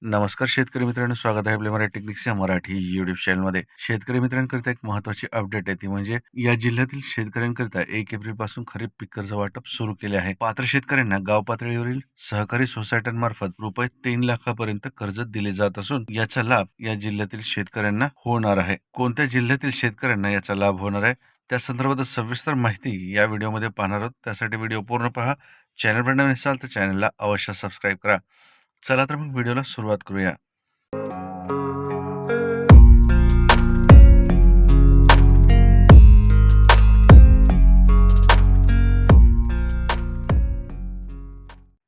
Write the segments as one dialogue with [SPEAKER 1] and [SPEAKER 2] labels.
[SPEAKER 1] नमस्कार शेतकरी मित्रांनो, स्वागत आहे आपल्या मराठी टेक्निक्स या मराठी युट्यूब चॅनलमध्ये. शेतकरी मित्रांकरिता एक महत्त्वाची अपडेट आहे, ती म्हणजे या जिल्ह्यातील शेतकऱ्यांकरिता 1 एप्रिल पासून खरीप पीक कर्ज वाटप सुरू केले आहे. पात्र शेतकऱ्यांना गाव पातळीवरील सहकारी सोसायट्यांमार्फत रुपये 3 लाखापर्यंत कर्ज दिले जात असून याचा लाभ या जिल्ह्यातील शेतकऱ्यांना होणार आहे. कोणत्या जिल्ह्यातील शेतकऱ्यांना याचा लाभ होणार आहे त्या संदर्भात सविस्तर माहिती या व्हिडिओमध्ये पाहणार आहोत. त्यासाठी व्हिडिओ पूर्ण पहा. चॅनलवर नवीन असाल तर चॅनलला अवश्य सबस्क्राईब करा. चला तर मग व्हिडिओला सुरुवात करूया.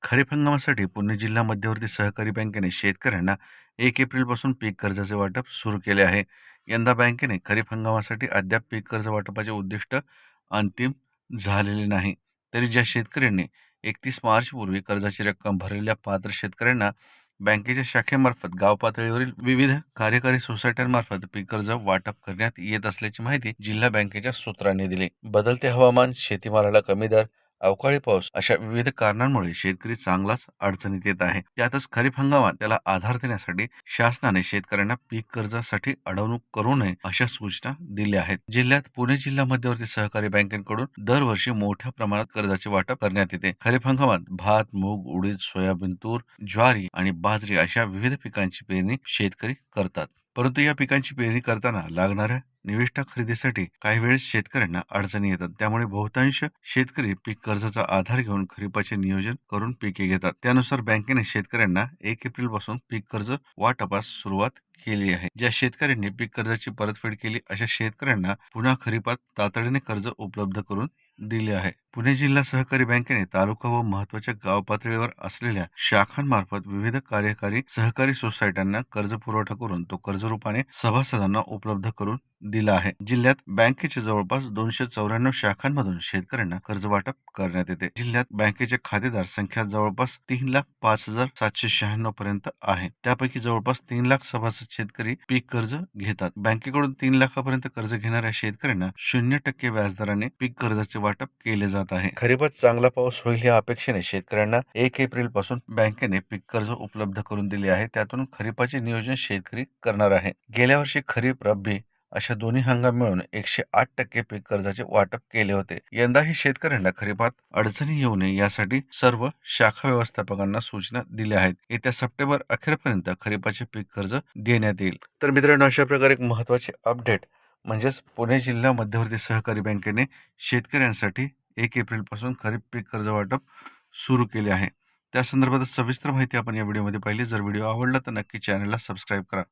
[SPEAKER 1] खरीप हंगामासाठी पुणे जिल्हा मध्यवर्ती सहकारी बँकेने शेतकऱ्यांना 1 एप्रिलपासून पीक कर्जाचे वाटप सुरू केले आहे. यंदा बँकेने खरीप हंगामासाठी अद्याप पीक कर्ज वाटपाचे उद्दिष्ट अंतिम झालेले नाही. तरी ज्या शेतकऱ्यांनी 31 मार्चपूर्वी कर्जाची रक्कम भरलेल्या पात्र शेतकऱ्यांना बँकेच्या शाखेमार्फत गाव पातळीवरील विविध कार्यकारी सोसायट्यांमार्फत पीक कर्ज वाटप करण्यात येत असल्याची माहिती जिल्हा बँकेच्या सूत्रांनी दिली. बदलते हवामान, शेतीमालाला कमी दर, अवकाळी पाऊस अशा विविध कारणांमुळे शेतकरी चांगलाच अडचणीत येत आहे. त्यातच खरीप हंगामात त्याला आधार देण्यासाठी शासनाने शेतकऱ्यांना पीक कर्जासाठी अडवणूक करू नये अशा सूचना दिल्या आहेत. जिल्ह्यात पुणे जिल्हा मध्यवर्ती सहकारी बँकेकडून दरवर्षी मोठ्या प्रमाणात कर्जाचे वाटप करण्यात येते. खरीप हंगामात भात, मूग, उडीद, सोयाबीन, तूर, ज्वारी आणि बाजरी अशा विविध पिकांची पेरणी शेतकरी करतात. परंतु या पिकांची पेरणी करताना लागणाऱ्या निविष्ठा खरेदीसाठी काही वेळेस शेतकऱ्यांना अडचणी येतात. त्यामुळे बहुतांश शेतकरी पीक कर्जाचा आधार घेऊन खरीपाचे नियोजन करून पिके घेतात. त्यानुसार बँकेने शेतकऱ्यांना 1 एप्रिल पासून पीक कर्ज वाटपास सुरुवात केली आहे. ज्या शेतकऱ्यांनी पीक कर्जाची परतफेड केली अशा शेतकऱ्यांना पुन्हा खरीपात तातडीने कर्ज उपलब्ध करून दिले आहे. पुणे जिल्हा सहकारी बँकेने तालुका व महत्वाच्या गाव पातळीवर असलेल्या शाखांमार्फत विविध कार्यकारी सहकारी सोसायट्यांना कर्ज पुरवठा करून तो कर्ज रूपाने सभासदांना उपलब्ध करून दिला आहे. जिल्ह्यात बँकेच्या जवळपास 294 शाखांमधून शेतकऱ्यांना कर्ज वाटप करण्यात येते. जिल्ह्यात बँकेचे खातेदार संख्या जवळपास 3,05,796 पर्यंत आहे. त्यापैकी जवळपास 3 लाख सभासद शेतकरी पीक कर्ज घेतात. बँकेकडून 3 लाखापर्यंत कर्ज घेणाऱ्या शेतकऱ्यांना 0% व्याजदराने पीक कर्जाचे वाटप केले जात आहे. खरीपात चांगला पाऊस होईल या अपेक्षेने शेतकऱ्यांना 1 एप्रिल पासून बँकेने पीक कर्ज उपलब्ध करून दिले आहे. त्यातून खरीपाचे नियोजन शेतकरी करणार आहे. गेल्या वर्षी खरीप, रब्बी अशा दोन्ही हंगाम मिळून 108% पीक कर्जाचे वाटप केले होते. यंदाही शेतकऱ्यांना खरीपात अडचणी येऊ नये यासाठी सर्व शाखा व्यवस्थापकांना सूचना दिल्या आहेत. येत्या सप्टेंबर अखेरपर्यंत खरीपाचे पीक कर्ज देण्यात येईल. तर मित्रांनो, अशा प्रकारे एक महत्त्वाचे अपडेट म्हणजेच पुणे जिल्हा मध्यवर्ती सहकारी बँकेने शेतकऱ्यांसाठी 1 एप्रिल पासून खरीप पीक कर्ज वाटप सुरू केले आहे. त्या संदर्भात सविस्तर माहिती आपण या व्हिडिओमध्ये पाहिली. जर व्हिडिओ आवडला तर नक्की चॅनलला सबस्क्राईब करा.